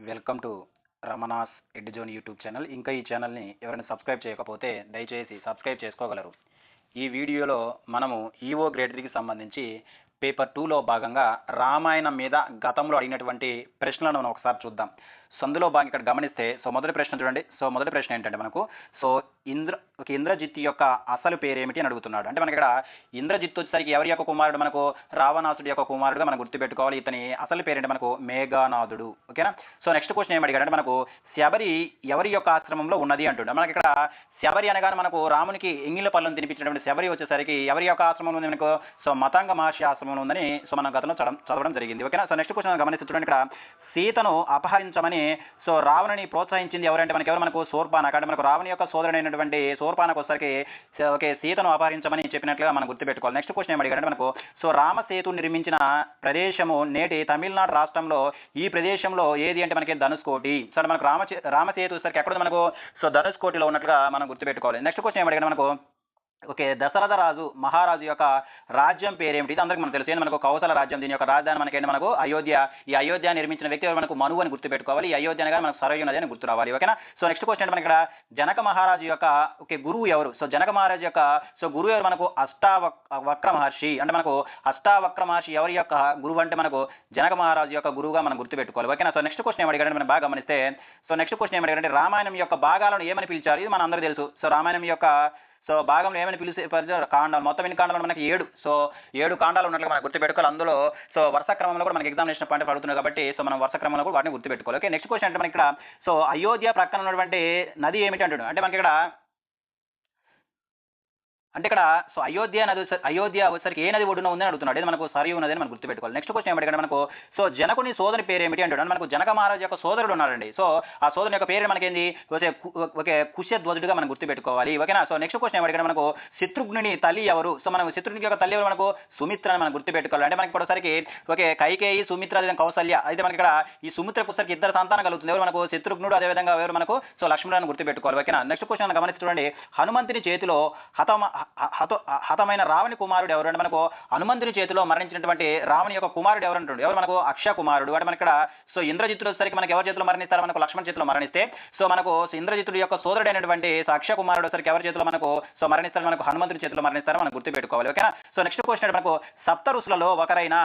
Welcome to Ramana's Edzone YouTube channel. ఇంకా ఈ ఛానల్ని ఎవరైనా సబ్స్క్రైబ్ చేయకపోతే దయచేసి సబ్స్క్రైబ్ చేసుకోగలరు. ఈ వీడియోలో మనము ఈఓ గ్రేడ్ 3కి సంబంధించి పేపర్ 2లో భాగంగా రామాయణం మీద గతంలో అడిగినటువంటి ప్రశ్నలను మనం ఒకసారి చూద్దాం. సో అందులో భాగంగా ఇక్కడ గమనిస్తే మొదటి ప్రశ్న చూడండి. మొదటి ప్రశ్న ఏంటంటే మనకు ఇంద్రజిత్తు యొక్క అసలు పేరేమిటి అని అడుగుతున్నాడు. అంటే మనకి ఇక్కడ ఇంద్రజిత్తు వచ్చేసరికి ఎవరి యొక్క కుమారుడు? మనకు రావణాసుడి యొక్క కుమారుడుగా మనం గుర్తుపెట్టుకోవాలి. ఇతని అసలు పేరేంటి? మనకు మేఘనాథుడు. ఓకేనా. నెక్స్ట్ క్వశ్చన్ ఏమి అడిగాడంటే మనకు శబరి ఎవరి యొక్క ఆశ్రమంలో ఉన్నది అంటుండే. మనకి ఇక్కడ శబరి అనగానే మనకు రామునికి ఎంగిళ్ళ పళ్ళను తినిపించినటువంటి శబరి వచ్చేసరికి ఎవరి యొక్క ఆశ్రమంలో ఉంది? మనకు మతంగ మహర్షి ఆశ్రమంలో ఉందని మనం గతంలో చదవడం జరిగింది. ఓకేనా. నెక్స్ట్ క్వశ్చన్ గమనిస్తే చూడండి. ఇక్కడ సీతను అపహరించమని రావణుని ప్రోత్సహించింది ఎవరంటే మనకు శూర్పణఖ. అంటే మనకు రావణి యొక్క సోదరుడైనటువంటి శూర్పణఖ వచ్చేసరికి సీతను అపహరించమని చెప్పినట్లుగా మనం గుర్తుపెట్టుకోవాలి. నెక్స్ట్ క్వశ్చన్ ఏం అడిగారంటే మనకు రామసేతు నిర్మించిన ప్రదేశము నేటి తమిళనాడు రాష్ట్రంలో ఈ ప్రదేశంలో ఏది అంటే మనకి ధనుష్కోటి. మనకు రామసేతు వచ్చేసరికి ఎక్కడ మనకు ధనుష్కోటిలో ఉన్నట్లుగా మనం గుర్తుపెట్టుకోవాలి. నెక్స్ట్ క్వశ్చన్ ఏం అడిగారు మనకు దశరథ మహారాజు యొక్క రాజ్యం పేరేమిటి? ఇది అందరికీ మనకు తెలుసు. మనకు కౌసల రాజ్యం. దీని యొక్క రాజధాని మనకు అయోధ్య. ఈ అయోధ్య నిర్మించిన వ్యక్తి మనకు మనువు అని గుర్తుపెట్టుకోవాలి. ఈ అయోధ్య అనగా మనకు సరయు నది అని గుర్తు రావాలి. ఓకేనా. నెక్స్ట్ క్వశ్చన్ అంటే మనకి ఇక్కడ జనక మహారాజు యొక్క గురువు ఎవరు? జనక మహారాజు యొక్క గురువు ఎవరు? మనకు అష్టావక్ర మహర్షి. అంటే మనకు అష్టావక్ర మహర్షి ఎవరి యొక్క గురువు అంటే మనకు జనక మహారాజు యొక్క గురువుగా మనం గుర్తుపెట్టుకోవాలి. ఓకేనా. నెక్స్ట్ క్వశ్చన్ ఏమడిగారంటే మనం బాగా గమనిస్తే నెక్స్ట్ క్వశ్చన్ ఏమడిగారంటే రామాయణం యొక్క భాగాలను ఏమని పిలిచారు? ఇది మన అందరికీ తెలుసు. రామాయణం యొక్క భాగంలో ఏమని పిలిచారు? కాండాలు. మొత్తం ఎన్ని కాండాలు? మనకి 7. 7 కాండాలు ఉన్నట్లుగా మనం గుర్తుపెట్టుకోవాలి. అందులో వరుస క్రమంలో కూడా మనకి ఎగ్జామినేషన్ పాయింట్ పడుతుంది కాబట్టి మనం వరుస క్రమంలో కూడా వాటిని గుర్తుపెట్టుకోవాలి. ఓకే. నెక్స్ట్ క్వశ్చన్ అంటే మనకి ఇక్కడ అయోధ్య ప్రక్కన ఉన్నటువంటి నది ఏమిటి అంటాడు. అంటే మనకి ఇక్కడ అయోధ్య వచ్చేసరికి ఏ నది ఒడ్డున ఉందని అడుగుతున్నాడు. ఇది మనకు సరియు నది అని మనం గుర్తుపెట్టుకోవాలి. నెక్స్ట్ క్వశ్చన్ ఏమిటంటే మనకు జనకుని సోదరుని పేరు ఏమిటి అంటాడు. మనకు జనక మహారాజు యొక్క సోదరుడు ఉన్నాడండి. ఆ సోదరుని యొక్క పేరు మనకేంది? ఒకే కుశధ్వజుడిగా మనం గుర్తుపెట్టుకోవాలి. ఓకేనా. నెక్స్ట్ క్వశ్చన్ ఏమిటంటే మనకు శత్రుఘ్నుని తల్లి ఎవరు? మనకు శత్రుఘ్నుని యొక్క తల్లి ఎవరు? మనకు సుమిత్ర అని మనం గుర్తుపెట్టుకోవాలి. అంటే మనకి ఇప్పటిసరికి కైకేయి, సుమిత్ర, కౌసల్య. అయితే మనకి ఇక్కడ ఈ సుమిత్రకు సరికి 2 సంతానం కలుగుతుంది. ఎవరు? మనకు శత్రుఘ్నుడు, అదేవిధంగా ఎవరు? మనకు లక్ష్మణుడు అని గుర్తుపెట్టుకోవాలి. ఓకేనా. నెక్స్ట్ క్వశ్చన్ గమనించి చూడండి. హనుమంతుని చేతిలో హతమైన రావణి కుమారుడు ఎవరు? అంటే మనకు హనుమంతుని చేతిలో మరణించినటువంటి రావణి యొక్క కుమారుడు ఎవరు అంటాడు? ఎవరు? మనకు అక్షయ కుమారుడు. అంటే మనకి ఇక్కడ ఇంద్రజిత్తుడు వచ్చేసరికి మనకి ఎవరి చేతిలో మరణిస్తారు? మనకు లక్ష్మణ్ చేతిలో మరణిస్తే మనకు ఇంద్రజిత్తుడు యొక్క సోదరుడైనటువంటి అక్షయ కుమారుడు వచ్చేసరికి ఎవరి చేతిలో మనకు మరణిస్తారు? మనకు హనుమంతుని చేతిలో మరణిస్తారు మనం గుర్తుపెట్టుకోవాలి. ఓకేనా. నెక్స్ట్ క్వశ్చన్ మనకు సప్త ఋషులలో ఒకరైన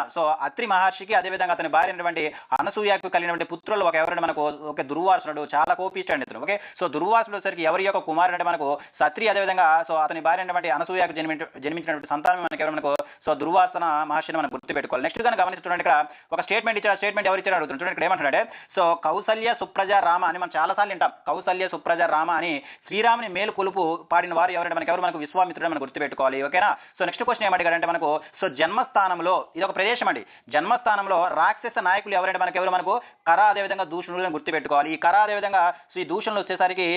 అత్రి మహర్షికి అదేవిధంగా అతని భార్య అయినటువంటి అనసూయకు కలిగినటువంటి పుత్రులు ఎవరంటే మనకు దుర్వాసుడు. చాలా కోపిష్టాడు ఇతను. ఓకే. దుర్వాసుడు వచ్చేసరికి ఎవరి యొక్క కుమారుడు అంటే మనకు సత్రి, అదేవిధంగా అతని భార్య అయినటువంటి అనసూయ జన్మించినటువంటి సంతానం మనకు దుర్వాసన మహర్షిని మనం గుర్తుపెట్టుకోవాలి. నెక్స్ట్ కనుక గమనిస్తుంటే ఇక్కడ ఒక స్టేట్మెంట్ ఇచ్చారు. స్టేట్మెంట్ ఎవరు ఇచ్చారు అడుగుతుంది. చూడండి ఇక్కడ ఏమంటున్నాడే కౌసల్య సుప్రజ రామ అని మనం చాలాసార్లు వింటాం. కౌసల్య సుప్రజ రామ అని శ్రీరాముని మేలు కొలుపు పాడిన వారు ఎవరంటే మనకు విశ్వామిత్రుడు మనం గుర్తుపెట్టుకోవాలి. ఓకేనా. నెక్స్ట్ క్వశ్చన్ ఏమడిగారంటే మనకు జన్మస్థానంలో ఇది ఒక ప్రదేశం అండి. జన్మస్థానంలో రాక్షస నాయకులు ఎవరంటే మనకు కర, అదేవిధంగా దూషణులు గుర్తుపెట్టుకోవాలి. ఈ కర అదేవిధంగా ఈ దూషణలు వచ్చేసరికి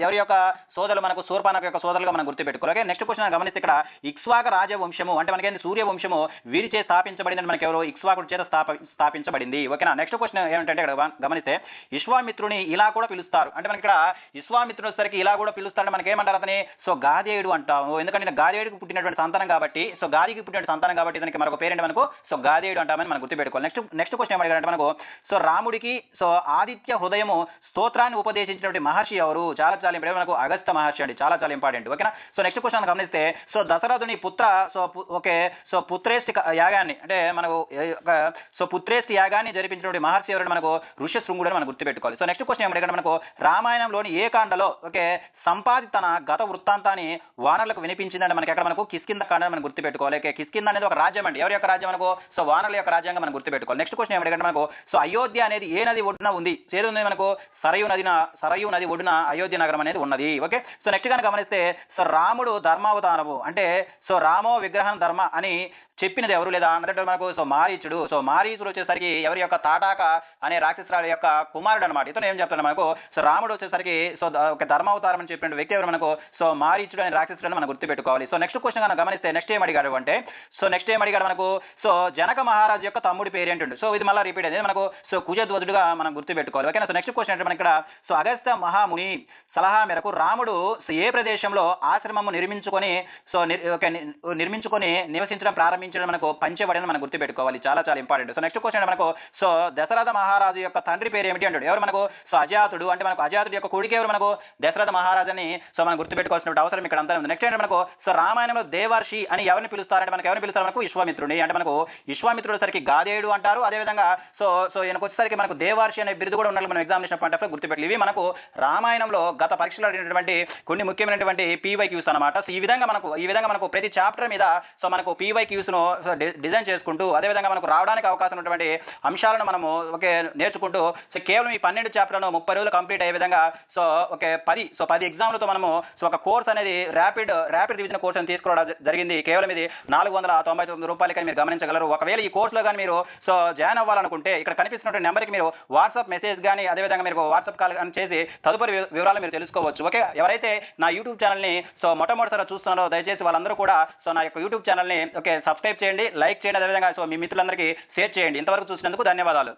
ఎవరి యొక్క సోదరులు? మనకు శూర్పణఖ యొక్క సోదరులుగా మనం గుర్తుపెట్టుకోవాలి. ఓకే. నెక్స్ట్ క్వశ్చన్ గమనిస్తే ఇక్కడ ఇక్ష్వాక రాజవంశము అంటే మనకి సూర్యవంశము వీరిచే స్థాపించబడింది. మనకి ఎవరు? ఇక్ష్వాకుడి చేత స్థాపించబడింది. ఓకేనా. నెక్స్ట్ క్వశ్చన్ ఏమంటే ఇక్కడ గమనిస్తే విశ్వామిత్రుని ఇలా కూడా పిలుస్తారు. అంటే మనకి ఇక్కడ విశ్వామిత్రుడు వచ్చేసరికి ఇలా కూడా పిలుస్తారంటే మనకి ఏమంటారు? అతని గాధేయుడు అంటాము. ఎందుకంటే గాధేయుడికి పుట్టినటువంటి సంతానం కాబట్టి గాదికి పుట్టినటువంటి సంతానం కాబట్టి ఇతనికి మరొక పేరేంటి? మనకు గాధేయుడు అంటామని మనం గుర్తుపెట్టుకోవాలి. నెక్స్ట్ క్వశ్చన్ ఏమడిగారంటే మనకు రాముడికి ఆదిత్య హృదయము స్తోత్రాన్ని ఉపదేశించినటువంటి మహర్షి ఎవరు? చాలా ఇంపార్టెంట్. మనకు అగస్త్య మహర్షి అండి. చాలా ఇంపార్టెంట్. ఓకేనా. నెక్స్ట్ క్వశ్చన్ గమనిస్తే దశరథుని పుత్ర పుత్రేష్టి యాగాన్ని అంటే మనకు పుత్రేష్టి యాగాన్ని జరిపించినటువంటి మహర్షి ఎవరు? మనకు ఋష్యశృంగుడు అని మనం గుర్తుపెట్టుకోవాలి. నెక్స్ట్ క్వశ్చన్ ఏమంటే మనకు రామాయణంలోని ఏ కాండలో సంపాది తన గత వృత్తాంతాన్ని వానరులకు వినిపించిందంటే మనకి ఎక్కడ? మనకు కిష్కింద కాండాన్ని మనం గుర్తుపెట్టుకోవాలి. కిష్కింద అనేది ఒక రాజ్యం అండి. ఎవరి యొక్క రాజ్యం? మనకు వానరుల యొక్క రాజ్యంగా మనం గుర్తుపెట్టుకోవాలి. నెక్స్ట్ క్వశ్చన్ ఏమంటే మనకు అయోధ్య అనేది ఏ నది ఒడ్డున ఉంది? ఏది ఉంది? మనకు సరయు నది ఒడ్డున అయోధ్య నగరం అనేది ఉన్నది. ఓకే. నెక్స్ట్ కనుక గమనిస్తే రాముడు ధర్మావతారము అంటే రామో విగ్రహం ధర్మ అని చెప్పినది ఎవరు? లేదా అంటే మనకు మారీచుడు. మారీచుడు వచ్చేసరికి ఎవరి యొక్క తాటాక అనే రాక్షసురాల యొక్క కుమారుడు అనమాట. ఇతను ఏం చెప్తాడు? మనకు రాముడు వచ్చేసరికి ఒక ధర్మావతారం అని చెప్పిన వ్యక్తి ఎవరు? మనకు మారీచుడు అనే రాక్షసుడు మనం గుర్తుపెట్టుకోవాలి. నెక్స్ట్ క్వశ్చన్ కనుక గమనిస్తే నెక్స్ట్ ఏం అడిగాడు అంటే మనకు జనక మహారాజు యొక్క తమ్ముడి పేరు ఏంటంటే ఇది మళ్ళీ రిపీట్ అయింది. మనకు కుజధ్వజుడుగా మనం గుర్తుపెట్టుకోవాలి. ఓకేనా. నెక్స్ట్ క్వశ్చన్ అంటే మనకి ఇక్కడ అగస్త్య మహాముని సలహా మేరకు రాముడు ఏ ప్రదేశంలో ఆశ్రమము నిర్మించుకొని నివసించడం ప్రారంభించారు మించిన మనకు పంచబడిన మనం గుర్తుపెట్టుకోవాలి, చాలా చాలా ఇంపార్టెంట్. సో నెక్స్ట్ క్వశ్చన్ మనకు సో దశరథ మహారాజు యొక్క తండ్రి పేరు ఏమిటి అంటాడు. ఎవరు మనకు సో అజాతుడు, అంటే మనకు అజాతుడు యొక్క కొడుకు ఎవరు మనకు దశరథ మహారాజుని సో మనం గుర్తుపెట్టుకోవాల్సిన అవసరం ఇక్కడ అంతా ఉంది. నెక్స్ట్ ఏంటంటే మనకు సో రామాయణంలో దేవర్షి అని ఎవరిని పిలుస్తారంటే మనకు ఎవరిని పిలుస్తారు, మనకు విశ్వామిత్రుని. అంటే మనకు విశ్వామిత్రుడు సరికి గాదేయుడు అంటారు. అదేవిధంగా సో సో ఈయనకు వచ్చేసరికి మనకు దేవర్షి అనే బిరుదు కూడా ఉన్నట్లు మనం ఎగ్జామినేషన్ పాయింట్ ఆఫ్ గుర్తుపెట్టాలి. ఇవి మనకు రామాయణంలో గత పరీక్షలో అడిగినటువంటి కొన్ని ముఖ్యమైనటువంటి పీవైక్యూస్ అనమాట. సో ఈ విధంగా మనకు ప్రతి చాప్టర్ మీద సో మనకు పీవైక్యూస్ ను డిజైన్ చేసుకుంటూ అదేవిధంగా మనకు రావడానికి అవకాశం ఉన్నటువంటి అంశాలను మనము నేర్చుకుంటూ సో కేవలం ఈ 12 చాప్టర్లను 30 రోజులు కంప్లీట్ అయ్యే విధంగా సో 10 ఎగ్జామ్లతో మనము సో ఒక కోర్స్ అనేది ర్యాపిడ్ రివిజన్ కోర్స్ అని తీసుకోవడం జరిగింది. కేవలం ఇది 499 రూపాయలకి మీరు గమనించగలరు. ఒకవేళ ఈ కోర్సులో కానీ మీరు సో జాయిన్ అవ్వాలనుకుంటే ఇక్కడ కనిపిస్తున్న నెంబర్కి మీరు వాట్సాప్ మెసేజ్ కానీ అదేవిధంగా మీరు వాట్సాప్ కాల్ కానీ చేసి తదుపరి వివరాలు మీరు తెలుసుకోవచ్చు. ఓకే, ఎవరైతే నా యూట్యూబ్ ఛానల్ని సో మొట్టమొదటిసారి చూస్తున్నారో దయచేసి వాళ్ళందరూ కూడా సో నా యొక్క యూట్యూబ్ ఛానల్ని సబ్స్క్రైబ్ చేయండి, లైక్ చేయండి, అదేవిధంగా సో మీ మిత్రులందరికీ షేర్ చేయండి. ఇంతవరకు చూసినందుకు ధన్యవాదాలు.